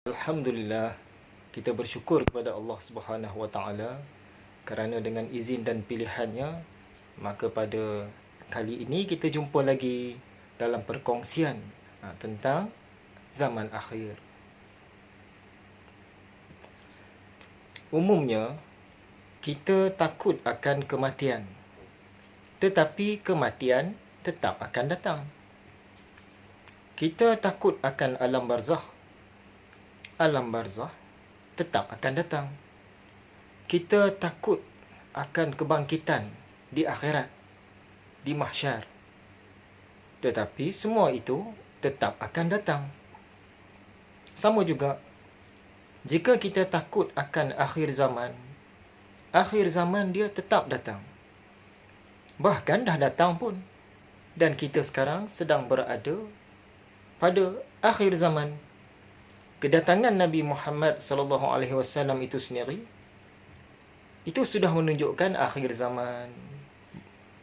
Alhamdulillah, kita bersyukur kepada Allah Subhanahu Wa Taala kerana dengan izin dan pilihannya, maka pada kali ini kita jumpa lagi dalam perkongsian tentang zaman akhir. Umumnya, kita takut akan kematian, tetapi kematian tetap akan datang. Kita takut akan alam barzakh, alam barzakh tetap akan datang. Kita takut akan kebangkitan di akhirat, di mahsyar. Tetapi semua itu tetap akan datang. Sama juga, jika kita takut akan akhir zaman dia tetap datang. Bahkan dah datang pun. Dan kita sekarang sedang berada pada akhir zaman. Kedatangan Nabi Muhammad SAW itu sendiri, itu sudah menunjukkan akhir zaman.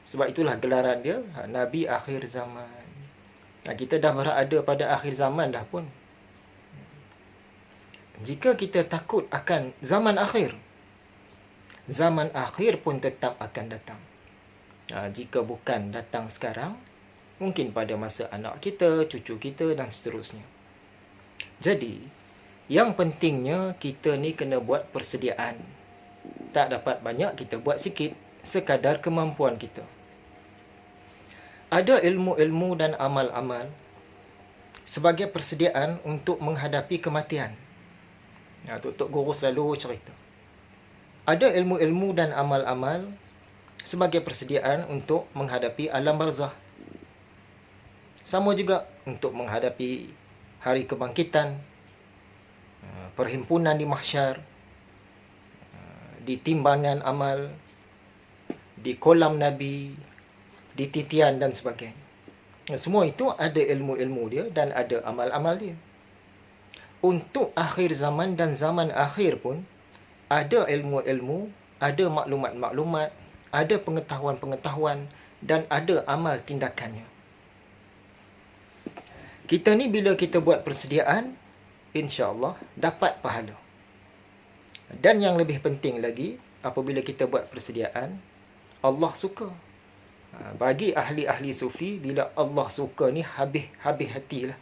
Sebab itulah gelaran dia, Nabi akhir zaman. Kita dah berada pada akhir zaman dah pun. Jika kita takut akan zaman akhir pun tetap akan datang. Jika bukan datang sekarang, mungkin pada masa anak kita, cucu kita dan seterusnya. Jadi, yang pentingnya kita ni kena buat persediaan. Tak dapat banyak, kita buat sikit, sekadar kemampuan kita. Ada ilmu-ilmu dan amal-amal sebagai persediaan untuk menghadapi kematian. Tok Guru selalu cerita. Ada ilmu-ilmu dan amal-amal sebagai persediaan untuk menghadapi alam barzakh. Sama juga untuk menghadapi hari kebangkitan, perhimpunan di mahsyar, di timbangan amal, di kolam Nabi, di titian dan sebagainya. Semua itu ada ilmu-ilmu dia dan ada amal-amal dia. Untuk akhir zaman dan zaman akhir pun, ada ilmu-ilmu, ada maklumat-maklumat, ada pengetahuan-pengetahuan dan ada amal tindakannya. Kita ni bila kita buat persediaan, insya-Allah dapat pahala. Dan yang lebih penting lagi, apabila kita buat persediaan, Allah suka. Bagi ahli-ahli sufi, bila Allah suka ni habis hatilah.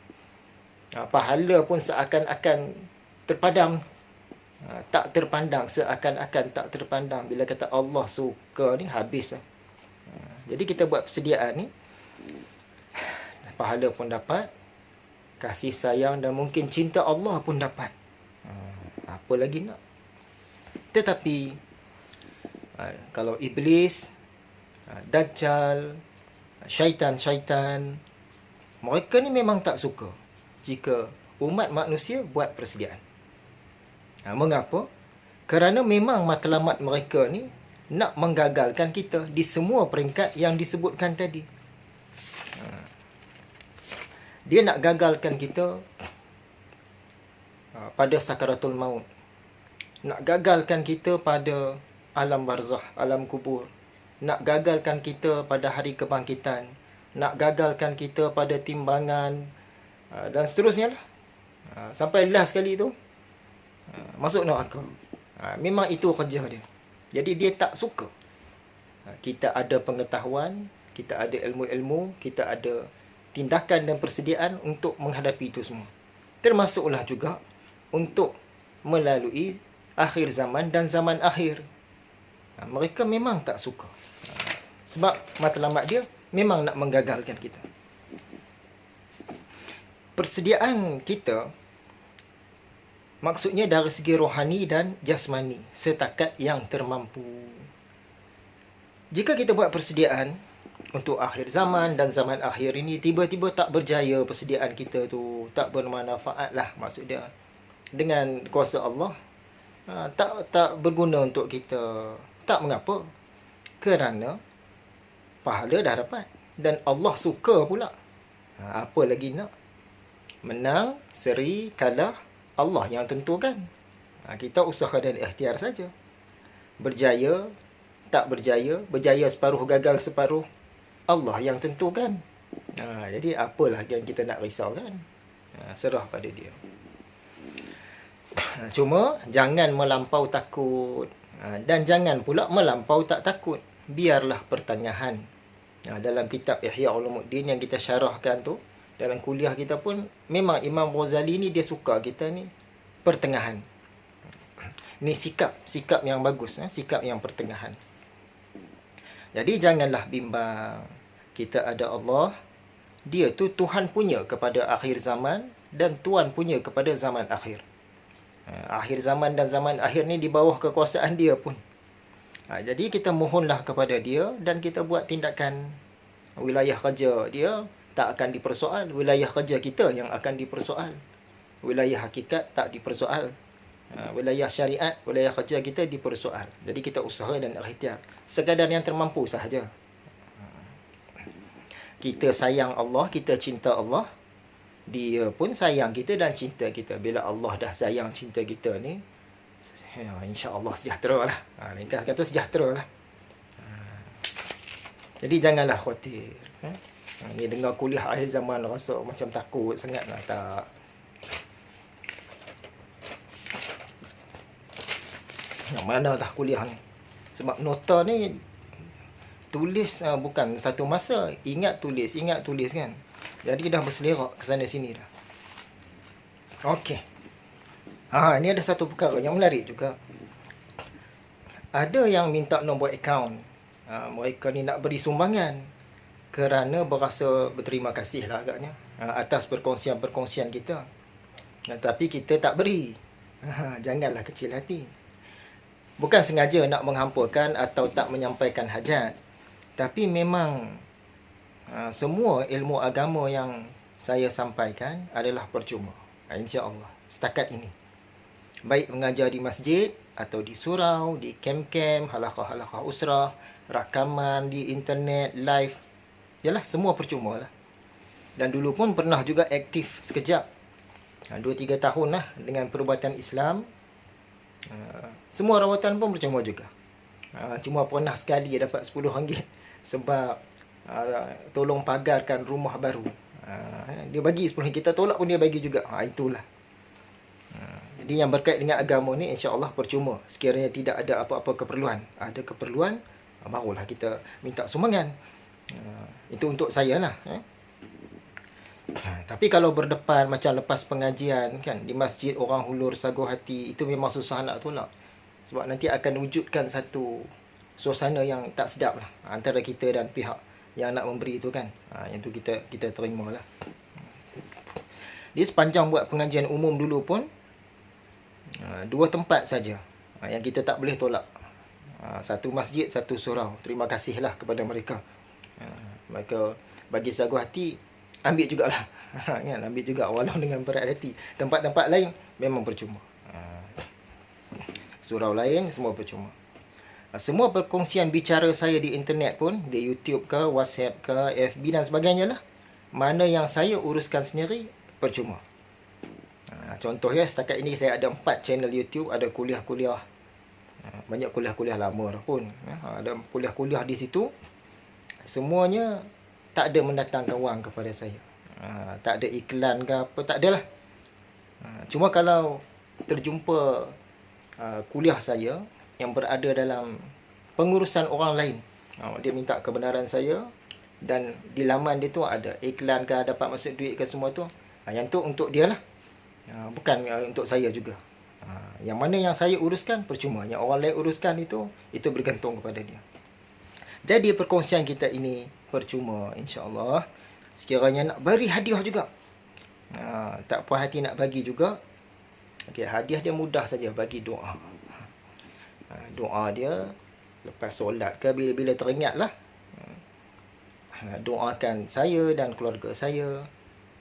Pahala pun seakan-akan terpadam. Tak terpandang, seakan-akan tak terpandang. Bila kata Allah suka ni, habislah. Jadi kita buat persediaan ni, pahala pun dapat, kasih sayang dan mungkin cinta Allah pun dapat. Apa lagi nak? Tetapi kalau iblis, dajjal, syaitan, mereka ni memang tak suka jika umat manusia buat persediaan. Mengapa? Kerana memang matlamat mereka ni nak menggagalkan kita di semua peringkat yang disebutkan tadi. Dia nak gagalkan kita pada sakaratul maut. Nak gagalkan kita pada alam barzakh, alam kubur. Nak gagalkan kita pada hari kebangkitan. Nak gagalkan kita pada timbangan dan seterusnya lah. Sampai last sekali tu masuk neraka. Memang itu kerja dia. Jadi dia tak suka. Kita ada pengetahuan, kita ada ilmu-ilmu, kita ada tindakan dan persediaan untuk menghadapi itu semua. Termasuklah juga untuk melalui akhir zaman dan zaman akhir. Mereka memang tak suka. Sebab matlamat dia memang nak menggagalkan kita. Persediaan kita maksudnya dari segi rohani dan jasmani, setakat yang termampu. Jika kita buat persediaan untuk akhir zaman dan zaman akhir ini, tiba-tiba tak berjaya persediaan kita tu, tak bermanfaat lah maksud dia. Dengan kuasa Allah, tak berguna untuk kita. Tak mengapa. Kerana pahala dah dapat. Dan Allah suka pula. Apa lagi nak? Menang, seri, kalah, Allah yang tentukan. Kita usaha dan ikhtiar saja. Berjaya, tak berjaya, berjaya separuh, gagal separuh, Allah yang tentukan. Jadi apalah yang kita nak risaukan. Serah pada dia. Cuma jangan melampau takut. Dan jangan pula melampau tak takut. Biarlah pertengahan. Dalam kitab Ihya Ulumuddin yang kita syarahkan tu, dalam kuliah kita pun, memang Imam Ghazali ni dia suka kita ni pertengahan. Ni sikap yang bagus, sikap yang pertengahan. Jadi janganlah bimbang. Kita ada Allah. Dia tu Tuhan punya kepada akhir zaman dan Tuhan punya kepada zaman akhir. Akhir zaman dan zaman akhir ni di bawah kekuasaan dia pun. Jadi kita mohonlah kepada dia dan kita buat tindakan. Wilayah kerja dia tak akan dipersoal. Wilayah kerja kita yang akan dipersoal. Wilayah hakikat tak dipersoal. Wilayah syariat, wilayah kerja kita dipersoal. Jadi kita usaha dan ikhtiar sekadar yang termampu sahaja. Kita sayang Allah, kita cinta Allah. Dia pun sayang kita dan cinta kita. Bila Allah dah sayang cinta kita ni, insya-Allah sejahtera lah. Ringkas kata sejahtera lah. Jadi janganlah khawatir. Ni dengar kuliah akhir zaman rasa macam takut sangat lah. Tak. Yang mana dah kuliah ni? Sebab nota ni tulis bukan satu masa. Ingat tulis kan. Jadi dah berselerak ke sana sini dah. Okey. Ini ada satu perkara yang menarik juga. Ada yang minta nombor akaun. Mereka ni nak beri sumbangan kerana berasa berterima kasih lah agaknya atas perkongsian-perkongsian kita. Tapi kita tak beri. Janganlah kecil hati. Bukan sengaja nak menghampakan atau tak menyampaikan hajat. Tapi memang semua ilmu agama yang saya sampaikan adalah percuma. InsyaAllah. Setakat ini. Baik mengajar di masjid atau di surau, di kem-kem, halaqah-halaqah usrah, rakaman di internet, live. Yalah, semua percuma lah. Dan dulu pun pernah juga aktif sekejap. 2-3 tahun lah dengan perubatan Islam. Semua rawatan pun percuma juga. Cuma pernah sekali dapat RM10 sebab tolong pagarkan rumah baru. Dia bagi RM10, kita tolak pun dia bagi juga. Itulah. Jadi yang berkait dengan agama ni insya-Allah percuma. Sekiranya tidak ada apa-apa keperluan. Ada keperluan, barulah kita minta sumbangan. Itu untuk saya lah. Tapi kalau berdepan macam lepas pengajian kan, di masjid orang hulur sagu hati, itu memang susah nak tolak. Sebab nanti akan wujudkan satu suasana yang tak sedap lah antara kita dan pihak yang nak memberi itu kan. Yang tu kita terima lah. Di sepanjang buat pengajian umum dulu pun 2 tempat saja yang kita tak boleh tolak. Satu masjid, satu surau. Terima kasihlah kepada mereka. Mereka bagi sagu hati, ambil jugalah. Kan, ambil juga walau dengan berat hati. Tempat-tempat lain memang percuma. Surau lain semua percuma. Semua perkongsian bicara saya di internet pun, di YouTube ke, WhatsApp ke, FB dan sebagainya lah, mana yang saya uruskan sendiri, percuma. Contoh ya, setakat ini saya ada 4 channel YouTube, ada kuliah-kuliah. Banyak kuliah-kuliah lama dah pun. Ada kuliah-kuliah di situ. Semuanya tak ada mendatangkan wang kepada saya. Tak ada iklan ke apa, tak ada lah. Cuma kalau terjumpa kuliah saya yang berada dalam pengurusan orang lain, dia minta kebenaran saya dan di laman dia tu ada iklan ke, dapat masuk duit ke semua tu, yang tu untuk dia lah, bukan untuk saya juga. Yang mana yang saya uruskan percuma, yang orang lain uruskan itu bergantung kepada dia. Jadi perkongsian kita ini percuma insya-Allah. Sekiranya nak beri hadiah juga, tak puas hati nak bagi juga, okey, hadiah dia mudah saja, bagi doa. Doa dia lepas solat ke, bila-bila teringat lah, doakan saya dan keluarga saya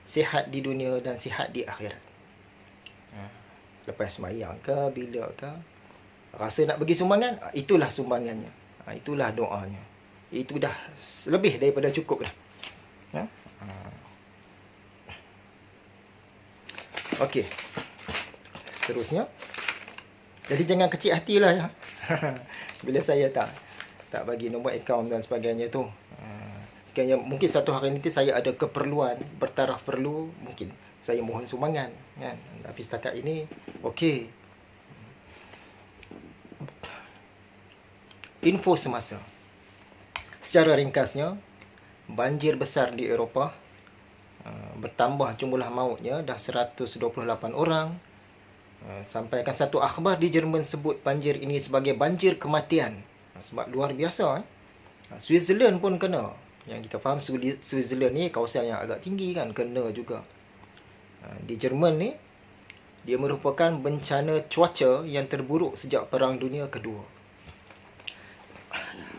sihat di dunia dan sihat di akhirat. Lepas sembahyang ke, bila ke, rasa nak bagi sumbangan, itulah sumbangannya, itulah doanya. Itu dah lebih daripada cukup dah. Okey. Seterusnya, jadi jangan kecil hatilah ya. Bila saya tak bagi nombor akaun dan sebagainya tu. Sekiranya mungkin satu hari nanti saya ada keperluan, bertaraf perlu, mungkin saya mohon sumbangan kan. Tapi setakat ini okey, Info semasa. Secara ringkasnya, banjir besar di Eropah, bertambah jumlah mautnya dah 128 orang. Sampaikan satu akhbar di Jerman sebut banjir ini sebagai banjir kematian. Sebab luar biasa. Switzerland pun kena. Yang kita faham Switzerland ni kawasan yang agak tinggi kan, kena juga. Di Jerman ni, dia merupakan bencana cuaca yang terburuk sejak Perang Dunia Kedua.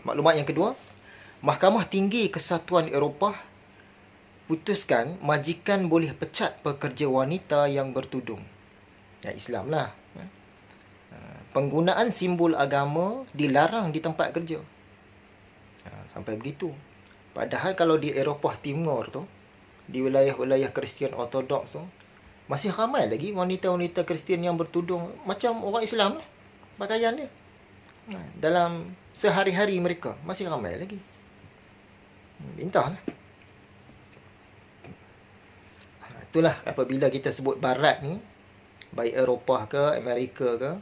Maklumat yang kedua, Mahkamah Tinggi Kesatuan Eropah putuskan majikan boleh pecat pekerja wanita yang bertudung. Ya, Islam lah. Penggunaan simbol agama dilarang di tempat kerja. Sampai begitu. Padahal kalau di Eropah Timur tu, di wilayah-wilayah Kristian Ortodoks tu, masih ramai lagi wanita-wanita Kristian yang bertudung macam orang Islam lah, pakaian dia. Dalam sehari-hari mereka masih ramai lagi. Entahlah. Itulah apabila kita sebut barat ni, baik Eropah ke Amerika ke,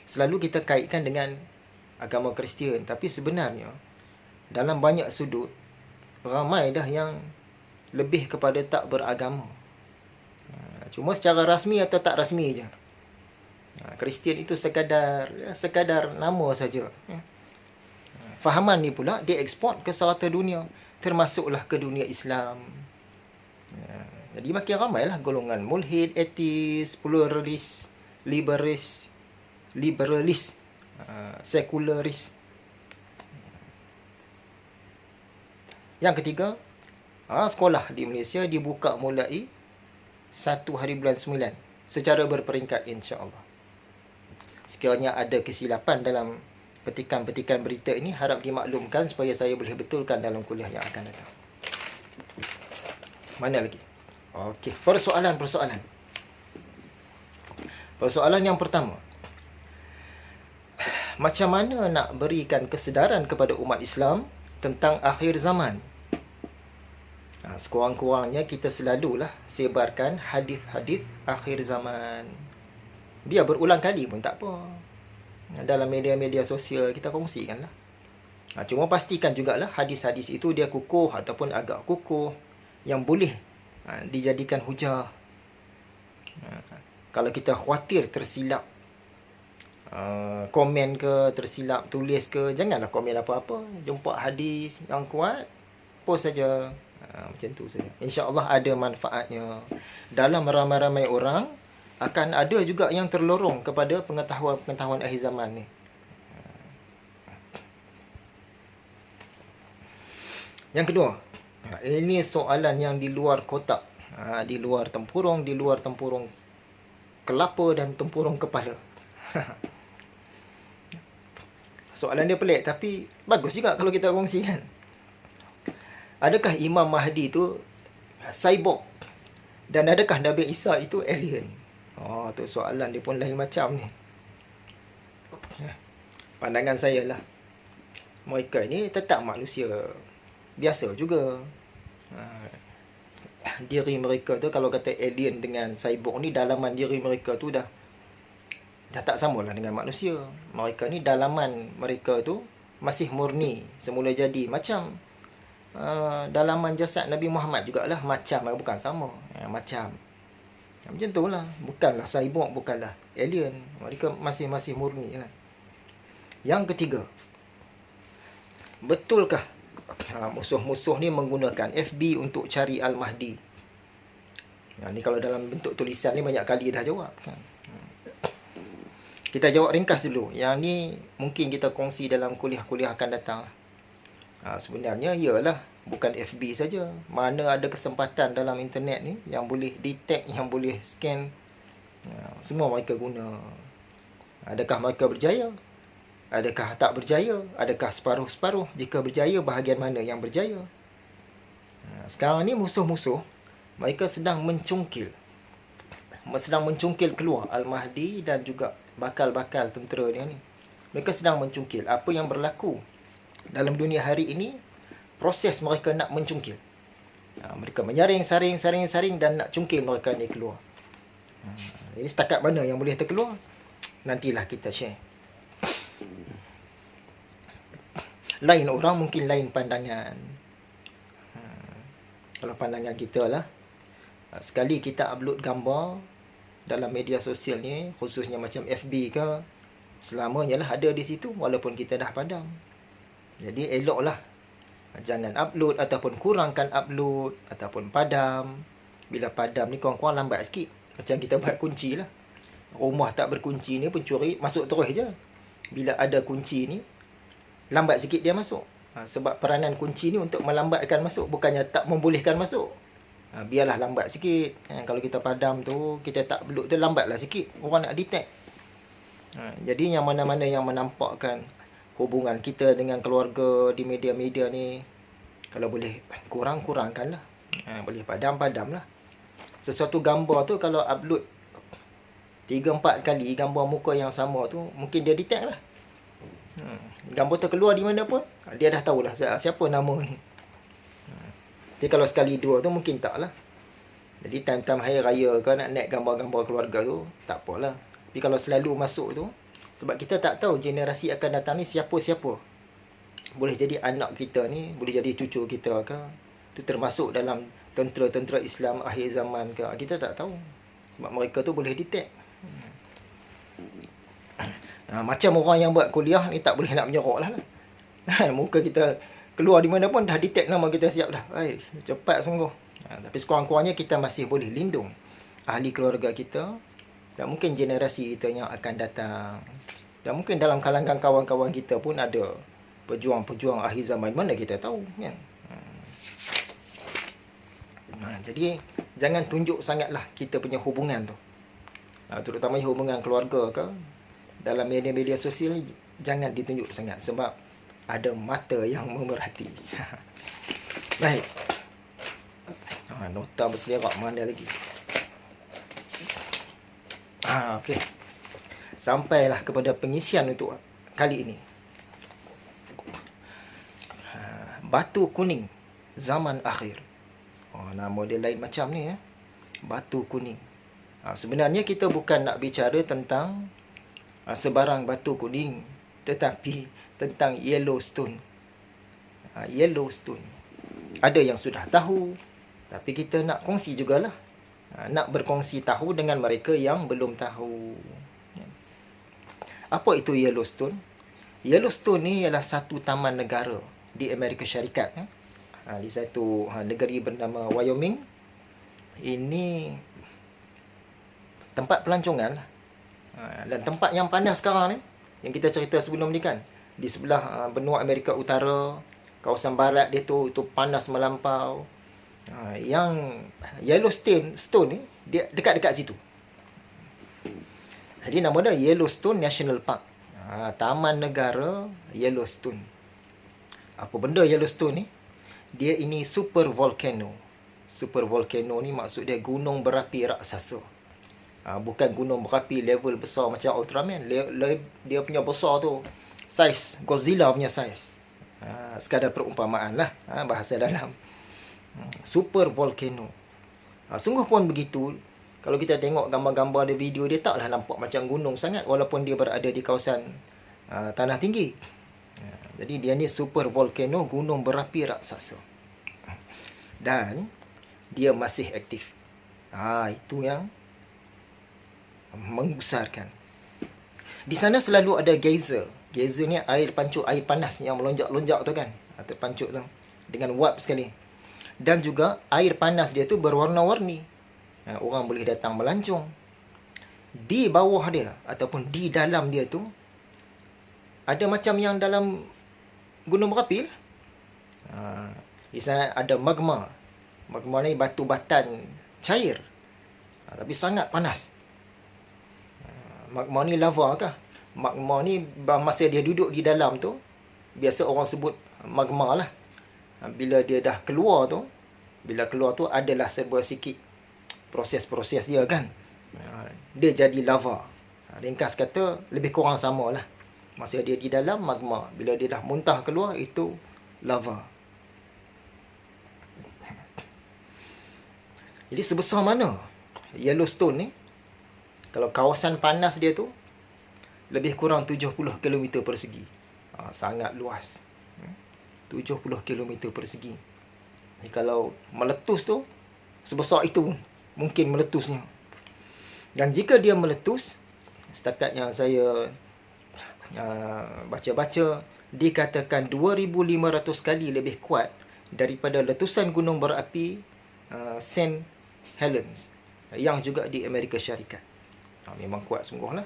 selalu kita kaitkan dengan agama Kristian. Tapi sebenarnya dalam banyak sudut ramai dah yang lebih kepada tak beragama. Cuma secara rasmi atau tak rasmi je. Kristian itu sekadar nama saja. Fahaman ni pula dieksport ke serata dunia, termasuklah ke dunia Islam. Jadi makin ramailah golongan mulhid, etis, pluralis, liberalis, sekularis. Yang ketiga, sekolah di Malaysia dibuka mulai 1 hari bulan 9 secara berperingkat, insya-Allah. Sekiranya ada kesilapan dalam petikan-petikan berita ini, harap dimaklumkan supaya saya boleh betulkan dalam kuliah yang akan datang. Mana lagi? Okey, persoalan. Persoalan yang pertama. Macam mana nak berikan kesedaran kepada umat Islam tentang akhir zaman? Sekurang-kurangnya kita selalulah sebarkan hadis-hadis akhir zaman. Biar berulang kali pun tak apa. Dalam media-media sosial kita kongsikanlah. Cuma pastikan jugalah hadis-hadis itu dia kukuh ataupun agak kukuh, yang boleh dijadikan hujah. Kalau kita khawatir tersilap komen ke, tersilap tulis ke, janganlah komen apa-apa. Jumpa hadis yang kuat, post saja. Macam tu saja. InsyaAllah ada manfaatnya. Dalam ramai-ramai orang, akan ada juga yang terlorong kepada pengetahuan akhir zaman ni. Yang kedua, ini soalan yang di luar kotak, di luar tempurung kelapa dan tempurung kepala. Soalan dia pelik tapi bagus juga kalau kita kongsikan. Adakah Imam Mahdi itu cyborg? Dan adakah Nabi Isa itu alien? Tu soalan dia pun lain macam ni. Pandangan saya lah, mereka ini tetap manusia biasa juga. Diri mereka tu, kalau kata alien dengan cyborg ni, dalaman diri mereka tu dah tak samalah dengan manusia. Mereka ni dalaman mereka tu masih murni semula jadi, macam dalaman jasad Nabi Muhammad jugalah, macam bukan sama, macam tu lah. Bukanlah cyborg, bukanlah alien. Mereka masih murni lah. Yang ketiga, betulkah musuh-musuh ni menggunakan FB untuk cari Al-Mahdi? Ni kalau dalam bentuk tulisan ni banyak kali dah jawab kan. Kita jawab ringkas dulu. Yang ni mungkin kita kongsi dalam kuliah-kuliah akan datang. Sebenarnya ialah bukan FB saja. Mana ada kesempatan dalam internet ni yang boleh detect, yang boleh scan, semua mereka guna. Adakah mereka berjaya? Adakah tak berjaya? Adakah separuh-separuh? Jika berjaya, bahagian mana yang berjaya? Sekarang ni musuh-musuh mereka sedang mencungkil keluar Al-Mahdi dan juga bakal-bakal tentera dia ni. Mereka sedang mencungkil apa yang berlaku dalam dunia hari ini. Proses mereka nak mencungkil, mereka menyaring dan nak cungkil mereka ni keluar. Jadi setakat mana yang boleh terkeluar, nantilah kita share. Lain orang mungkin lain pandangan. Kalau pandangan kita lah, sekali kita upload gambar dalam media sosial ni, khususnya macam FB ke, selamanya lah ada di situ walaupun kita dah padam. Jadi eloklah jangan upload ataupun kurangkan upload ataupun padam. Bila padam ni kurang-kurang lambat sikit. Macam kita buat kunci lah. Rumah tak berkunci ni pencuri masuk terus je. Bila ada kunci ni, lambat sikit dia masuk. Sebab peranan kunci ni untuk melambatkan masuk, bukannya tak membolehkan masuk. Biarlah lambat sikit. Kalau kita padam tu, kita tak upload tu, lambatlah sikit. Orang nak detect. Jadi yang mana-mana yang menampakkan hubungan kita dengan keluarga di media-media ni, kalau boleh kurang-kurangkan lah. Boleh padam-padam lah. Sesuatu gambar tu kalau upload 3-4 kali gambar muka yang sama tu, mungkin dia detect lah. Gambar tu keluar di mana pun, dia dah tahulah siapa nama ni. Tapi kalau sekali dua tu mungkin tak lah. Jadi time-time hari raya ke nak naik gambar-gambar keluarga tu, tak apalah. Tapi kalau selalu masuk tu, sebab kita tak tahu generasi akan datang ni siapa-siapa. Boleh jadi anak kita ni, boleh jadi cucu kita ke. Tu termasuk dalam tentera-tentera Islam akhir zaman ke. Kita tak tahu. Sebab mereka tu boleh detect. Macam orang yang buat kuliah ni tak boleh nak menyerok lah. Muka kita keluar di mana pun dah detect nama kita siap dah. Cepat sungguh. Tapi sekurang-kurangnya kita masih boleh lindung ahli keluarga kita. Dan mungkin generasi kita yang akan datang. Dan mungkin dalam kalangan kawan-kawan kita pun ada pejuang-pejuang akhir zaman. Mana kita tahu kan? Jadi jangan tunjuk sangatlah kita punya hubungan tu. Terutama hubungan keluarga ke. Dalam media-media sosial ni jangan ditunjuk sangat. Sebab ada mata yang memerhati. Baik. Nota berselerak mana lagi? Okey. Sampailah kepada pengisian untuk kali ini. Batu kuning zaman akhir. Nama dia lain macam ni ya. Batu kuning. Sebenarnya kita bukan nak bicara tentang sebarang batu kuning, tetapi tentang Yellowstone. Yellowstone. Ada yang sudah tahu, tapi kita nak kongsi jugalah. Nak berkongsi tahu dengan mereka yang belum tahu. Apa itu Yellowstone? Yellowstone ni ialah satu taman negara di Amerika Syarikat. Di satu negeri bernama Wyoming. Ini tempat pelancongan lah. Dan tempat yang panas sekarang ni, yang kita cerita sebelum ni kan, di sebelah benua Amerika Utara, kawasan barat dia tu panas melampau. Yang Yellowstone ni dia dekat-dekat situ. Jadi nama dia Yellowstone National Park. Taman negara Yellowstone. Apa benda Yellowstone ni? Dia ini super volcano. Super volcano ni maksud dia gunung berapi raksasa. Bukan gunung berapi level besar macam Ultraman. Dia punya besar tu saiz Godzilla punya saiz. Sekadar perumpamaan lah, bahasa dalam. Super volcano. Sungguh pun begitu. Kalau kita tengok gambar-gambar dan video dia, taklah nampak macam gunung sangat walaupun dia berada di kawasan tanah tinggi. Jadi dia ni super volcano, gunung berapi raksasa. Dan dia masih aktif. Itu yang menggusarkan. Di sana selalu ada geyser. Geyser ni air pancuk air panas yang melonjak-lonjak tu kan. Terpancuk tu dengan wap sekali. Dan juga air panas dia tu berwarna-warni. Orang boleh datang melancong. Di bawah dia ataupun di dalam dia tu ada macam yang dalam gunung berapi lah. Di sana ada magma. Magma ni batu batan cair. Tapi sangat panas. Magma ni lava kah? Magma ni masa dia duduk di dalam tu, biasa orang sebut magma lah. Bila dia dah keluar tu, adalah sebuah sikit proses-proses dia kan. Dia jadi lava. Ringkas kata, lebih kurang sama lah. Masa dia di dalam magma, bila dia dah muntah keluar, itu lava. Jadi sebesar mana Yellowstone ni? Kalau kawasan panas dia tu, lebih kurang 70 km persegi. Sangat luas. 70 km persegi. Jadi kalau meletus tu, sebesar itu mungkin meletusnya. Dan jika dia meletus, setakat yang saya baca-baca, dikatakan 2,500 kali lebih kuat daripada letusan gunung berapi St. Helens yang juga di Amerika Syarikat. Memang kuat sungguhlah.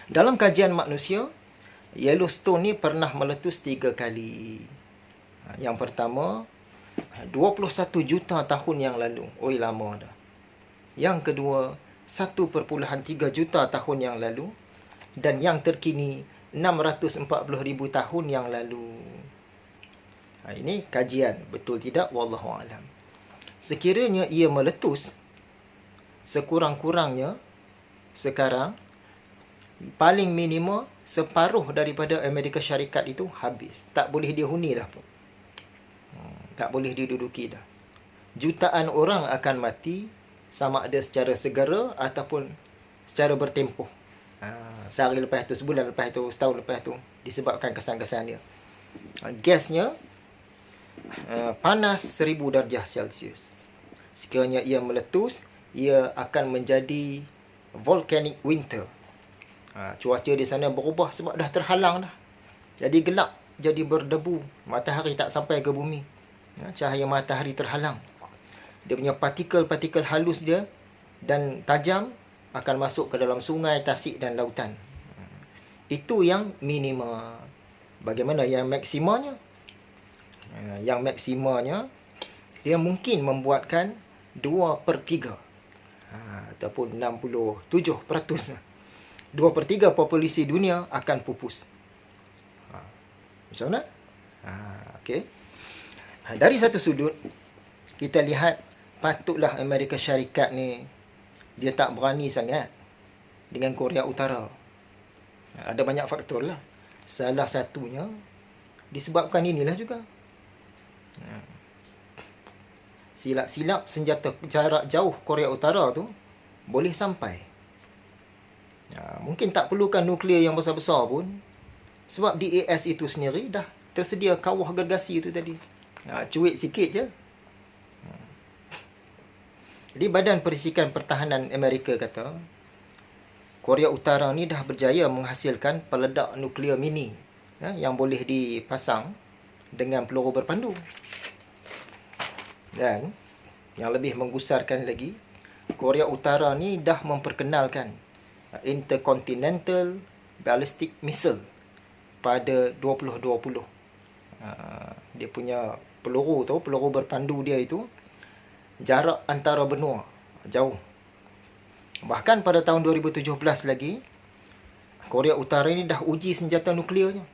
Dalam kajian manusia, Yellowstone ni pernah meletus 3 kali. Yang pertama 21 juta tahun yang lalu. Oi, lama dah. Yang kedua 1,3 juta tahun yang lalu. Dan yang terkini 640,000 tahun yang lalu. Ini kajian, betul tidak? Wallahualam. Sekiranya ia meletus, sekurang-kurangnya sekarang paling minima separuh daripada Amerika Syarikat itu habis. Tak boleh dihuni dah pun. Tak boleh diduduki dah. Jutaan orang akan mati, sama ada secara segera ataupun secara bertempoh. Sehari lepas tu, sebulan lepas tu, setahun lepas tu, disebabkan kesan-kesan dia. Gasnya panas 1000 darjah Celsius. Sekiranya ia meletus, ia akan menjadi volcanic winter. Cuaca di sana berubah sebab dah terhalang dah. Jadi gelap, jadi berdebu. Matahari tak sampai ke bumi. Cahaya matahari terhalang. Dia punya partikel-partikel halus dia dan tajam akan masuk ke dalam sungai, tasik dan lautan. Itu yang minima. Bagaimana yang maksimanya? Yang maksimanya, dia mungkin membuatkan 2/3 ataupun 67%. 2/3 populasi dunia akan pupus. Macam mana? Okey. Dari satu sudut, kita lihat patutlah Amerika Syarikat ni dia tak berani sangat dengan Korea Utara. Ada banyak faktor lah. Salah satunya disebabkan inilah juga. Silap-silap senjata jarak jauh Korea Utara tu boleh sampai. Mungkin tak perlukan nuklear yang besar-besar pun. Sebab DAS itu sendiri dah tersedia kawah gergasi itu tadi. Cuit sikit je. Jadi Badan Perisikan Pertahanan Amerika kata, Korea Utara ni dah berjaya menghasilkan peledak nuklear mini yang boleh dipasang dengan peluru berpandu. Dan yang lebih menggusarkan lagi, Korea Utara ni dah memperkenalkan Intercontinental Ballistic Missile pada 2020. Dia punya peluru tu, peluru berpandu dia itu jarak antara benua jauh. Bahkan pada tahun 2017 lagi, Korea Utara ni dah uji senjata nuklearnya.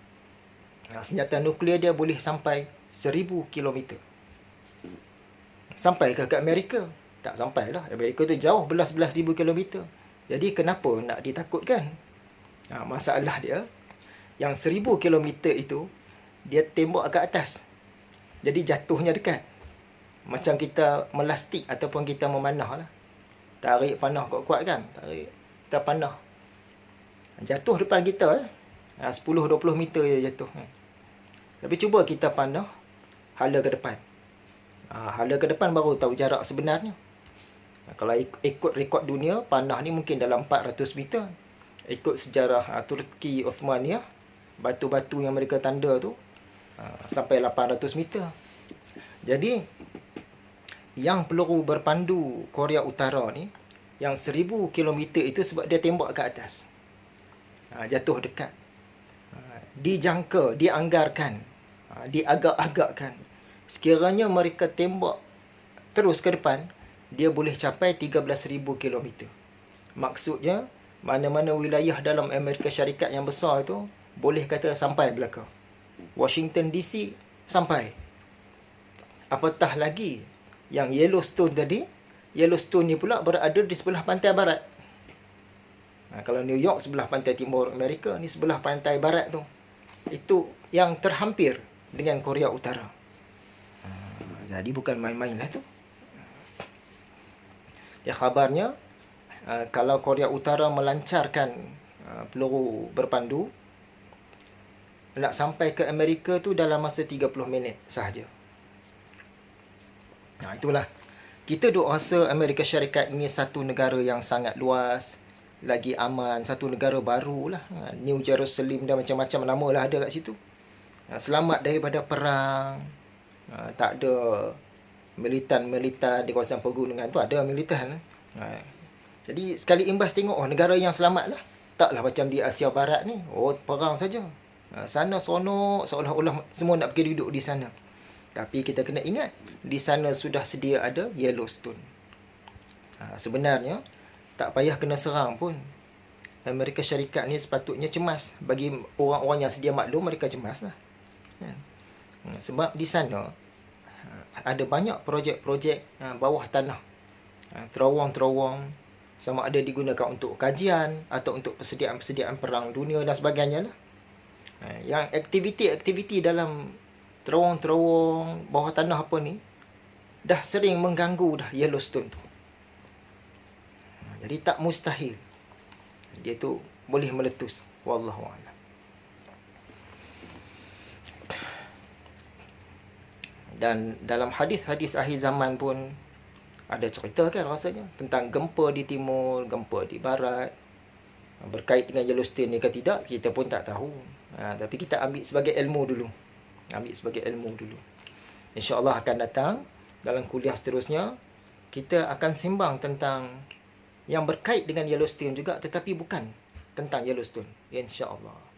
Senjata nuklear dia boleh sampai 1000 km. Sampai ke Amerika? Tak sampai lah. Amerika tu jauh, belas-belas ribu kilometer. Jadi kenapa nak ditakutkan? Masalah dia, yang 1000 km itu, dia tembak ke atas. Jadi jatuhnya dekat. Macam kita melastik ataupun kita memanah lah. Tarik panah kuat-kuat kan? Tarik, kita panah. Jatuh depan kita 10-20 meter je jatuh. Tapi cuba kita panah hala ke depan. Hala ke depan baru tahu jarak sebenarnya. Kalau ikut rekod dunia, panah ni mungkin dalam 400 meter. Ikut sejarah Turki Osmaniyah, batu-batu yang mereka tanda tu sampai 800 meter. Jadi yang peluru berpandu Korea Utara ni, yang 1000 km itu sebab dia tembak ke atas. Jatuh dekat. Dijangka, dianggarkan, diagak-agakkan, sekiranya mereka tembak terus ke depan, dia boleh capai 13,000 km. Maksudnya, mana-mana wilayah dalam Amerika Syarikat yang besar itu, boleh kata sampai belakang. Washington DC, sampai. Apatah lagi, yang Yellowstone tadi, Yellowstone ni pula berada di sebelah pantai barat. Kalau New York sebelah pantai timur Amerika, ni sebelah pantai barat tu. Itu yang terhampir dengan Korea Utara. Jadi bukan main-main lah tu. Ya, khabarnya, kalau Korea Utara melancarkan peluru berpandu, nak sampai ke Amerika tu dalam masa 30 minit sahaja. Nah, itulah. Kita duk rasa Amerika Syarikat ni satu negara yang sangat luas, lagi aman, satu negara baru lah. New Jerusalem dan macam-macam nama lah ada kat situ. Selamat daripada perang. Tak ada militan di kawasan pegunungan tu, ada militan. Jadi sekali imbas tengok, negara yang selamat lah. Taklah macam di Asia Barat ni, perang saja. Sana sonok, seolah-olah semua nak pergi duduk di sana. Tapi kita kena ingat, di sana sudah sedia ada Yellowstone. Sebenarnya, tak payah kena serang pun. Amerika Syarikat ni sepatutnya cemas. Bagi orang-orang yang sedia maklum, mereka cemas lah. Sebab di sana, ada banyak projek-projek bawah tanah. Terowong-terowong, sama ada digunakan untuk kajian, atau untuk persediaan-persediaan perang dunia dan sebagainya lah. Yang aktiviti-aktiviti dalam terowong-terowong bawah tanah apa ni dah sering mengganggu dah Yellowstone tu. Jadi tak mustahil dia tu boleh meletus. Wallahu a'lam. Dan dalam hadis-hadis akhir zaman pun ada cerita kan rasanya tentang gempa di timur, gempa di barat. Berkait dengan Yellowstone ni ke tidak, kita pun tak tahu. Tapi kita ambil sebagai ilmu dulu. InsyaAllah akan datang dalam kuliah seterusnya, kita akan sembang tentang yang berkait dengan Yellowstone juga, tetapi bukan tentang Yellowstone, insyaAllah.